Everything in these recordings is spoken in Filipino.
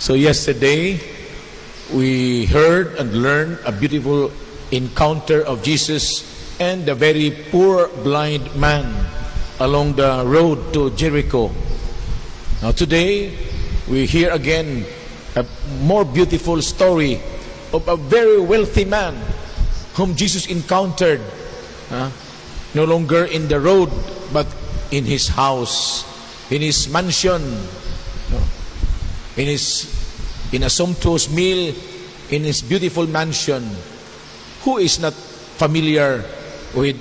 So yesterday, we heard and learned a beautiful encounter of Jesus and the very poor blind man along the road to Jericho. Now today, we hear again a more beautiful story of a very wealthy man whom Jesus encountered, no longer in the road, but in his house, in his mansion, in a sumptuous meal, in his beautiful mansion. Who is not familiar with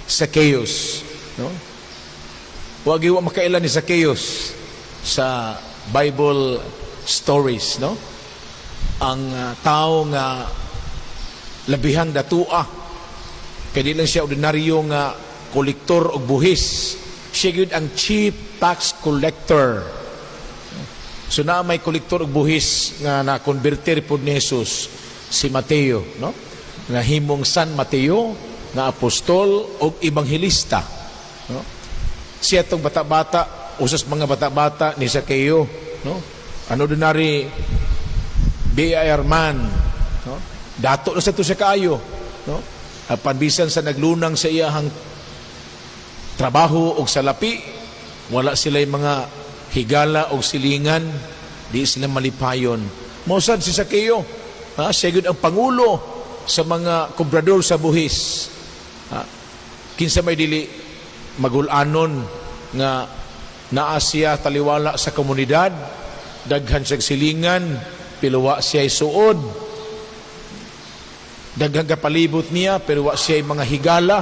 Zacchaeus? No? Wag yung makailan ni Zacchaeus sa Bible stories, no? Ang tao nga labihang datua, kaya di lang siya ordinaryong kolektor o buhis. Siya yun ang chief tax collector. So na may kolektor og buhis nga na-converter po ni Jesus, si Mateo, no? Nga himong San Mateo, nga apostol o ebanghelista. No? Siya itong bata-bata, usas mga bata-bata ni Zacchaeus, no? An ordinary BIR man, no? Dato na sa ito siya kaayo, no? Panbisan sa naglunang sa iyahang trabaho o salapi, wala sila yung mga higala o silingan, di sila malipayon. Mausad si Zacchaeus, siya yun ang pangulo sa mga kobrador sa buhis. Kinsa may dili magulanon nga naa siya taliwala sa komunidad, daghan siyang silingan, piluwa siya suod, daghan kapalibot niya, pero wa siya mga higala,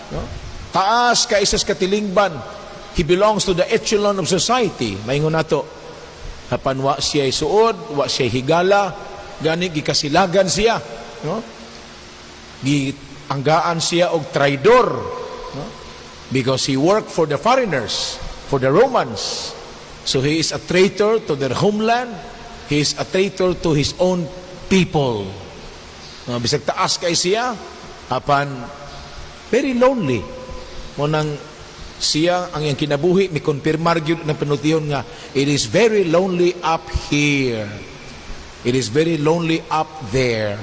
no? Taas ka isas katilingban. He belongs to the echelon of society. Maingon nato, hapan wa siya suod, wa siya higala, gani gikasilagan siya, no? Gianggaan siya og traidor, no? Because he worked for the foreigners, for the Romans. So he is a traitor to their homeland. He is a traitor to his own people. No, bisag taas kay siya, hapan very lonely. Mo nang siya ang iyang kinabuhi, may konfirmar yun ng panutihon nga, it is very lonely up here. It is very lonely up there.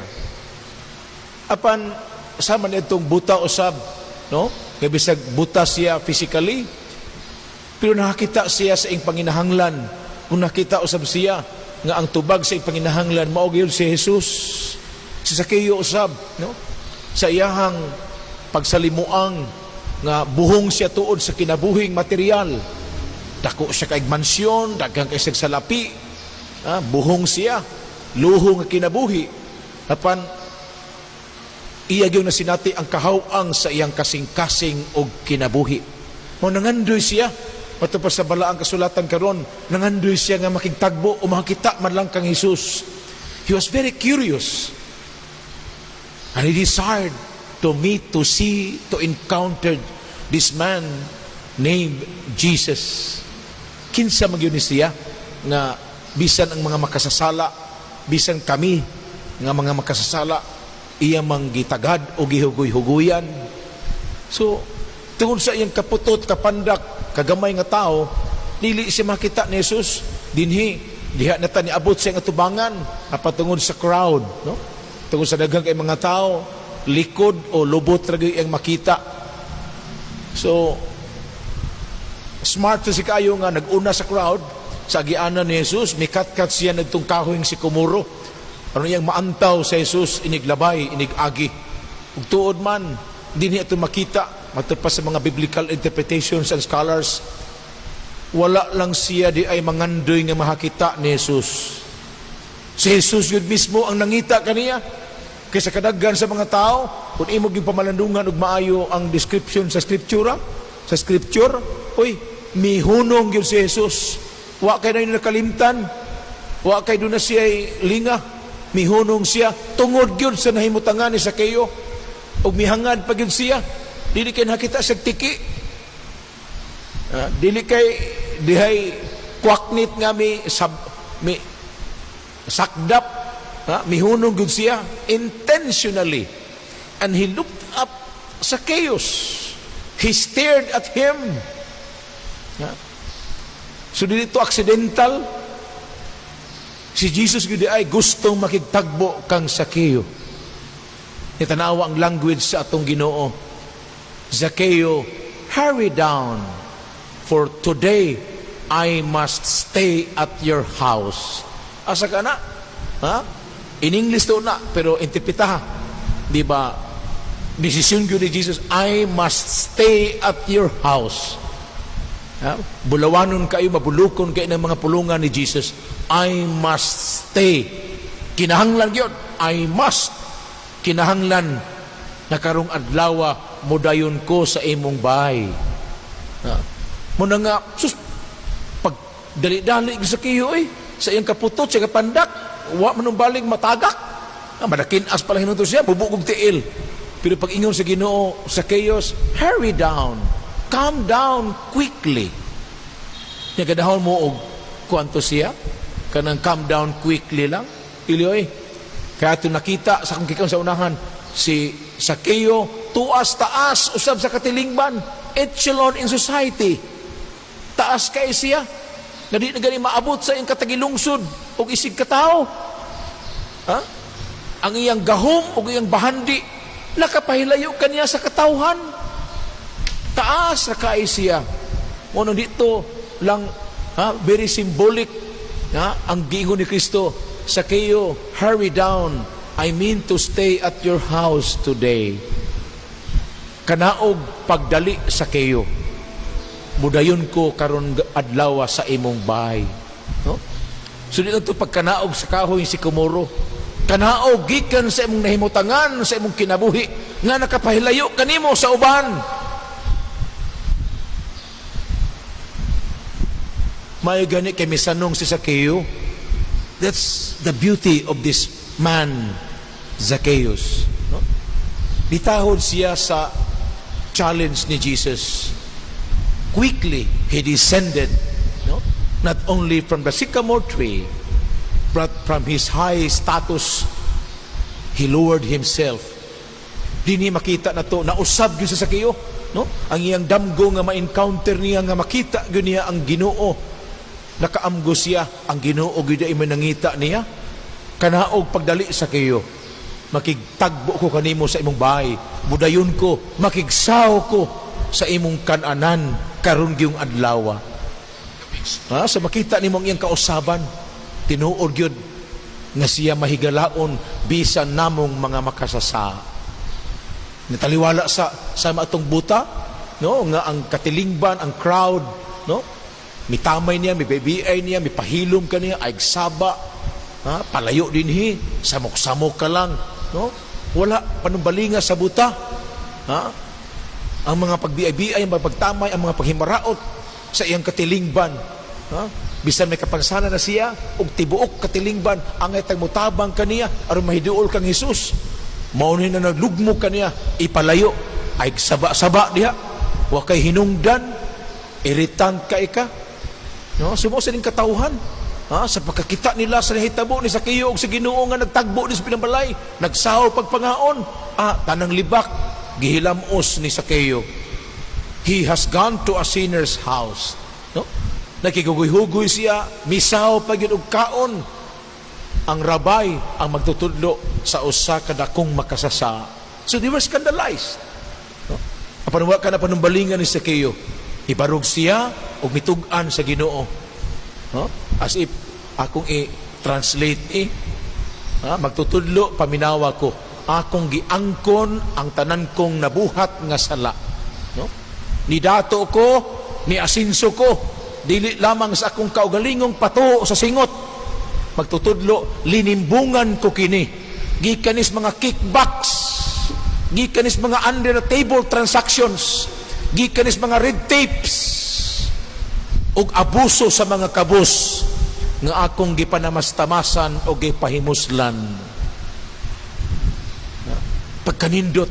Apan, sama na itong buta usab, no? Kaya bisag buta siya physically, pero nakakita siya sa iyang panginahanglan. Kung nakita usab siya, nga ang tubag sa iyang panginahanglan, maog yun si Jesus. Si Zacchaeus usab, no? Sa iyahang pagsalimuang, nga buhong siya tuod sa kinabuhing material. Dako siya kaig mansyon, daghang kay salapi, buhong siya, luhong nga kinabuhi. Apan iya gyud na sinati ang kahawang sa iyang kasing-kasing og kinabuhi. Mo nangandoy siya matupad sa balaang kasulatan karon, nangandoy siya nga makigtagbo o makita man lang kang Hesus. He was very curious. And he desired to meet, to see, to encounter this man named Jesus. Kinsa magyud ni siya nga bisan ang mga makasasala, bisan kami nga mga makasasala, iya mang gitagad o gihugoy-hugoyan. So tungod sa iyang kaputot, kapandak, kagamay nga tao, dili siya makita ni Jesus diha na ta niabot sa iyang atubangan apatungod sa crowd, no? Tungod sa daghang kay mga tao, likod o lubot ragi ang makita. So smart si kayo nga naguna sa crowd sa agianan ni Jesus, mikat-kat siya nagtung kahoy si kumuro. Ano yang maantaw sa Jesus, iniglabay, inigagi. Ug tuod man, hindi niya ito makita. Matapos sa mga biblical interpretations and scholars, wala lang siya di ay mangandoy nga makakita ni Jesus. Si Jesus yun mismo ang nangita kaniya. Kaysa kadaghan sa mga tao, kung imog yung pamalandungan ug maayo ang description sa scripture, oy, mihunong yun si Jesus. Wa kay na nakalimtan, wa kay doon na siya linga, mihunong siya, tungod yun sa nahimutangan ni Zacchaeus, ug mihangad pa yun siya, dili kay nakita sa tiki, dili kay dihay kwaknit nga mi sakdap, mihunong gud siya intentionally, and he looked up Zacchaeus. He stared at him. So dito accidental. Si Si Jesus gudi ay gustong makigtagbo kang Zakeo. Itanawa ang language sa atong Ginoo. Zakeo, hurry down, for today I must stay at your house. Asa ka na? Ha? In English to na, pero interpretaha. Di ba? Desisyon yun ni Jesus, I must stay at your house. Ha? Bulawanon kayo, mabulukon kayo ng mga pulungan ni Jesus. I must stay. Kinahanglan yun. I must. Kinahanglan na karong adlaw mudayon ko sa imong bahay. Ha? Muna nga, sus, pag dali-dali sa kiyo sa iyang kaputot, sa kapandak, wa manumbalik matagak. Madakinas pala hinuto siya, bubugog tiil. Pero pag ingon sa Ginoo, sa chaos, hurry down. Calm down quickly. Nagadahon mo og kuanto siya? Kanang calm down quickly lang. Ilioy. Kaya ito nakita sa kong kikang sa unahan, si Zakeo, tuas, taas, usab sa katilingban, echelon in society. Taas kay siya. Na di na gani maabot sa iyang katagilungsod o isig katao. Ha? Ang iyang gahom o iyang bahandi, nakapahilayo kaniya sa katawhan. Taas na kay siya. Ano dito lang, very symbolic, ang giingon ni Kristo, Zakeo, hurry down. I mean to stay at your house today. Kanaog pagdali, Zakeo. Mudayon ko karon adlaw sa imong bahay. No? So dito to pagkanaog sa kahoy si Komoro. Kanaog gikan sa imong nahimutangan, sa imong kinabuhi nga nakapahilayo kanimo sa uban. May gani kay misanong si Zakeo. That's the beauty of this man, Zacchaeus. No? Ditahod siya sa challenge ni Jesus. Quickly, he descended, no? Not only from the sycamore tree, but from his high status, he lowered himself. Di niya makita na to, nausab yun sa Zacchaeus, no? Ang iyang damgo nga ma-encounter niya, nga makita yun niya ang Ginoo. Nakaamgo siya, ang Ginoo gyud ay manangita niya. Kanaog pagdali sa kayo, makigtagbo ko kanimo sa imong bahay, budayon ko, makigsaw ko sa imong kananan karon gyung adlaw. Sa makita nimo ang iyang kausaban, tinuod gyud nga siya mahigalaon bisan namong mga makasasa. Nataliwala sa atong buta, no, nga ang katilingban, ang crowd, no, mitamay niya, mibabiay niya, mipahilom ka niya, aigsaba, palayo din samok-samok ka lang, no? Wala panumbalinga sa buta. Ang mga pagbiay-biay, ang mga pagtamay, ang mga paghimaraot sa iyang katilingban. Bisan may kapansanan na siya, ug tibuok katilingban, ang itang mutabang kaniya, aron mahiduol kang Jesus. Maunin na naglugmok kaniya, ipalayo, aigsaba-saba diha, wa kay hinungdan, irritant ka ika. No, sumo sa ning katawhan. Sa pagkakita nila sa nahitabo ni Zakeo ug sa Ginoo nga nagtagbo ni sa pinambalay, nagsaw pagpangaon, tanang libak gihilamos ni Zakeo. He has gone to a sinner's house. No? Nakiguguy-hugoy siya, misaw pa gyud og kaon. Ang rabay ang magtutudlo sa usa ka dakong makasasa. So they were scandalized. No? Apan wa ka na panumbalingan ni Zakeo. Ibarog siya o mitug-an sa Ginoo. No? As if akong i-translate magtutudlo, paminawa ko. Akong giangkon ang tanan kong nabuhat nga sala. No? Ni dato ko, ni asinso ko, dili lamang sa akong kaugalingong pato sa singot. Magtutudlo, linimbungan ko kini. Gikanis mga kickbacks, gikanis mga under the table transactions, gikanis mga red tapes ug abuso sa mga kabus nga akong gipanamastamasan o gipahimuslan. Pagkanindot,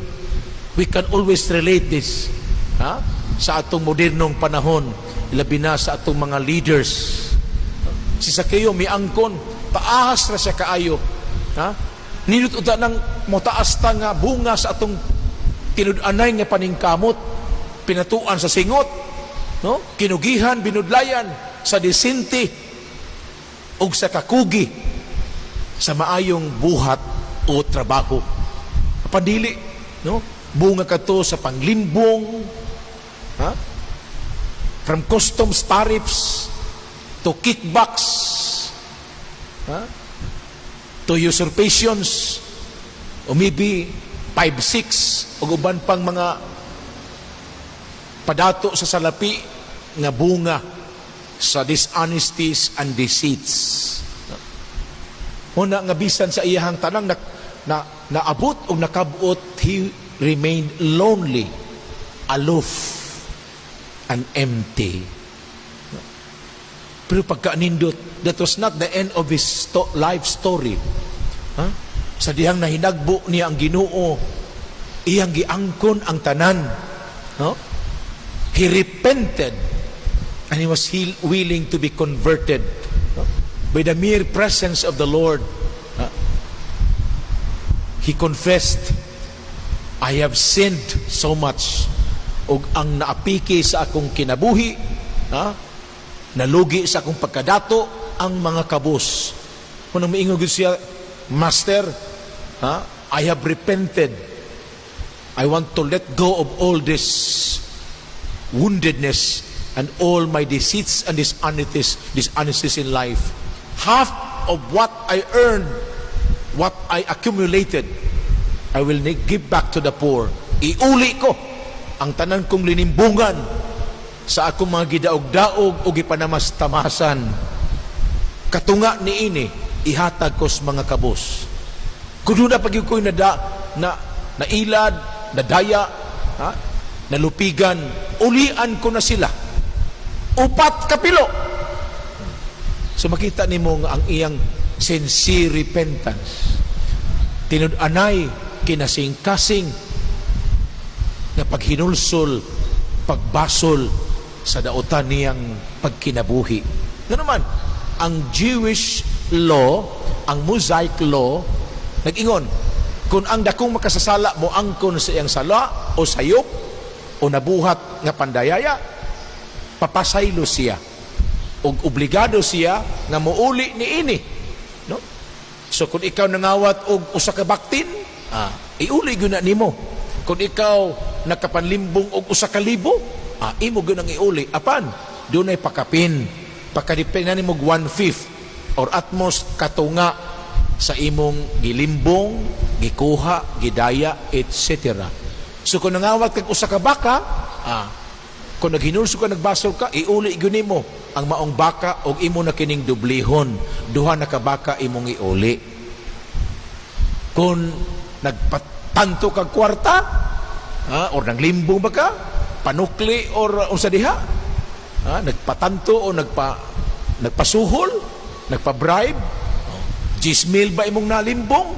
we can always relate this sa atong modernong panahon, labi na sa atong mga leaders. Si Zakeo miangkon, taas na siya kaayo. Nindot uda ng motaas ta nga bunga sa atong tinud-anay nga paningkamot, pinatuan sa singot, no? Kinugihan, binudlayan sa disinti ug sa kakugi sa maayong buhat o trabaho. Padili, no? Bunga ka to sa panglimbong, ha? From customs tariffs to kickbacks, ha? To usurpations, o maybe 5-6 o uban pang mga padato sa salapi nga bunga sa dishonesties and deceits. Muna nga bisan sa iyahang tanang naabot o nakabuot, he remained lonely, aloof, and empty. Pero pagkaanindot, that was not the end of his life story. Sa dihang nahinagbo niya ang Ginoo, iyang giangkon ang tanan. He repented and he was willing to be converted by the mere presence of the Lord. He confessed, I have sinned so much, ug ang naapiki sa akong kinabuhi, nalugi sa akong pagkadato ang mga kabus. Kung nang maingog siya, Master, I have repented. I want to let go of all this woundedness and all my deceits and dishonesties in life. Half of what I earned, what I accumulated, I will give back to the poor. Iuli ko ang tanan kong linimbungan sa akong mga gidaog-daog o gipanamas-tamasan. Katunga ni ini, ihatag ko sa mga kabos. Kuno na pag ko'y nailad, nadaya, nalupigan, ulian ko na sila. 4 kapilo. So makita nimo nga ang iyang sincere repentance. Tinud-anay, kinasing-kasing na paghinulsol, pagbasol sa daotan niyang pagkinabuhi. Nga naman, ang Jewish law, ang Mosaic law, nag-ingon, kung ang dakong makasasala mo angkon sa iyang sala o sayop o nabuhat nga pandayaya, papasaylo siya o obligado siya nga muuli ni ini, no? So kung ikaw nangawat og usa ka baktin, iuli gyud na nimo. Kung ikaw nakapanlimbong og usa ka libo, imo gyud ang iuli. Apan dunay pakapin, pakadipenan nimo 1/5 or at most katunga sa imong gilimbong, gikuha, gidaya, etc. So kung nangawat kag usa ka baka, kung naghinulso ka, nagbasol ka, iuli gyud nimo ang maong baka og imo na kining dublihon. Duha na ka baka imong iuli. Kung nagpatanto kag kwarta, or nanglimbong ba ka, panukli or unsa diha, nagpatanto o nagpasuhol, nagpa-bribe, 10,000 ba imong nalimbong?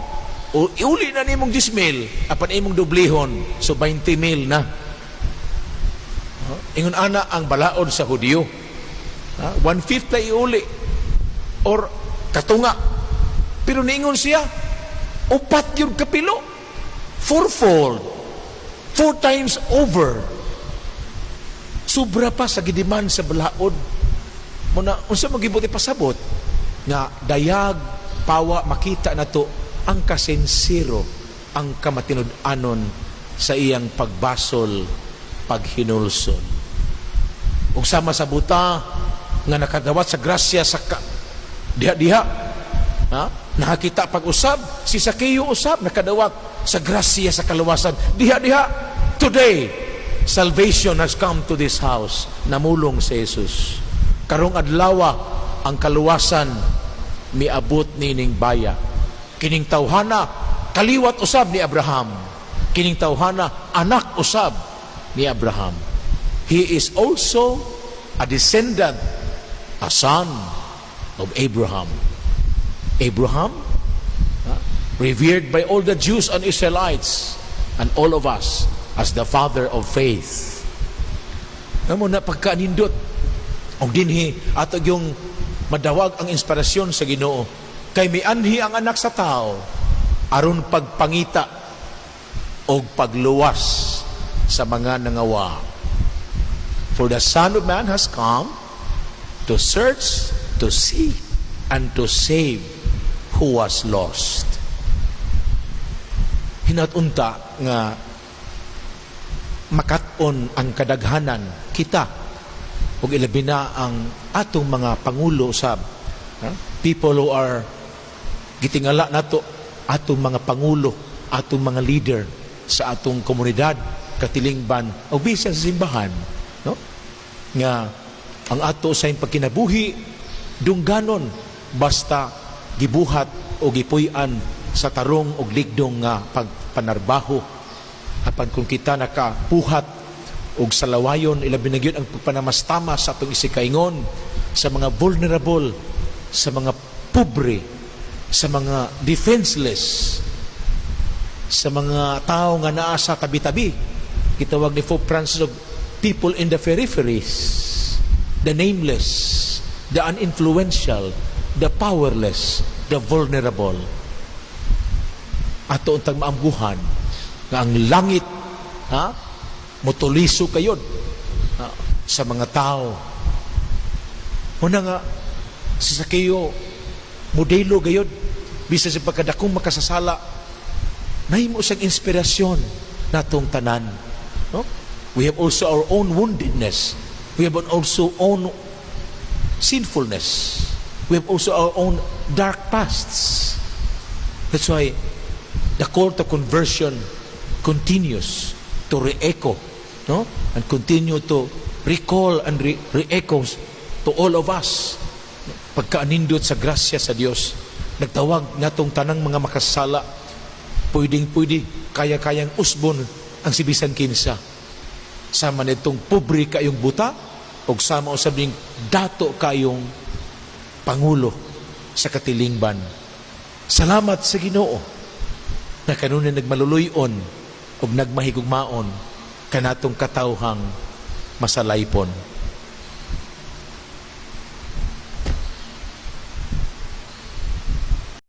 O iuli na nimong 10,000, apan imong dublihon, so 20,000 na. Ingon ana ang balaod sa Hudyo, 1/5 na iuli or katunga. Pero niingon siya, 4 yung kapilo, 4-fold, 4 times over. Sobra pa sa gidiman sa balaod. Muna, unsa magibuti pasabot nga dayag pawa makita na to ang kasensiro, ang kamatinud-anon sa iyang pagbasol, paghinulson. Ug sama sa buta nga nakadawat sa grasya sa diha-diha, nakakita pag-usab si Sakeo usab nakadawat sa grasya sa kaluwasan diha-diha. Today salvation has come to this house. Namulong si Jesus. Karong adlaw ang kaluwasan miabot nining baya. Kining tawhana kaliwat usab ni Abraham. Kining tawhana anak usab ni Abraham. He is also a descendant, a son of Abraham. Abraham, revered by all the Jews and Israelites and all of us as the father of faith. Namo na pagkaanindot og dinhi ato yung madawag ang inspirasyon sa Ginoo kay mianhi ang anak sa tao aron pagpangita og pagluwas sa mga nangawa. For the Son of Man has come to search, to seek, and to save who was lost. Hinatunta nga makat-on ang kadaghanan kita ug ilabi na ang atong mga pangulo sab, people who are gitingala nato, atong mga pangulo, atong mga leader sa atong komunidad, katilingban o bisan sa simbahan, no? Nga ang ato sa pagkinabuhi dungganon basta gibuhat o gipuy-an sa tarong og ligdong nga pagpanarbaho apan kung kita nakapuhat og salawayon ilabi na gyud ang pagpanamastama sa atong isikaingon sa mga vulnerable, sa mga pobre, sa mga defenseless, sa mga tao nga naa sa tabi-tabi. Gitawag ni Pope Francis of people in the peripheries, the nameless, the uninfluential, the powerless, the vulnerable. Ato untang maambuhan nga ang langit motuliso kayod sa mga tao. Una nga si Zaccheo modelo gayod bisa sa pagkadakong makasasala nahimo siyang inspirasyon natong tanan, no? We have also our own woundedness, we have also own sinfulness, we have also our own dark pasts. That's why the call to conversion continues to re-echo, no? And continue to recall and re-echoes to all of us. Pagkaanindot sa grasya sa Dios, nagtawag natong tanang mga makasala, pwede kaya-kayang usbon ang sibisan kinsa. Sama nitong pobre kayong buta o sama usab ning dato kayong pangulo sa katilingban. Salamat sa Ginoo na kanunay nagmaluluyon o nagmahigugmaon kanatong katawhang masalaypon.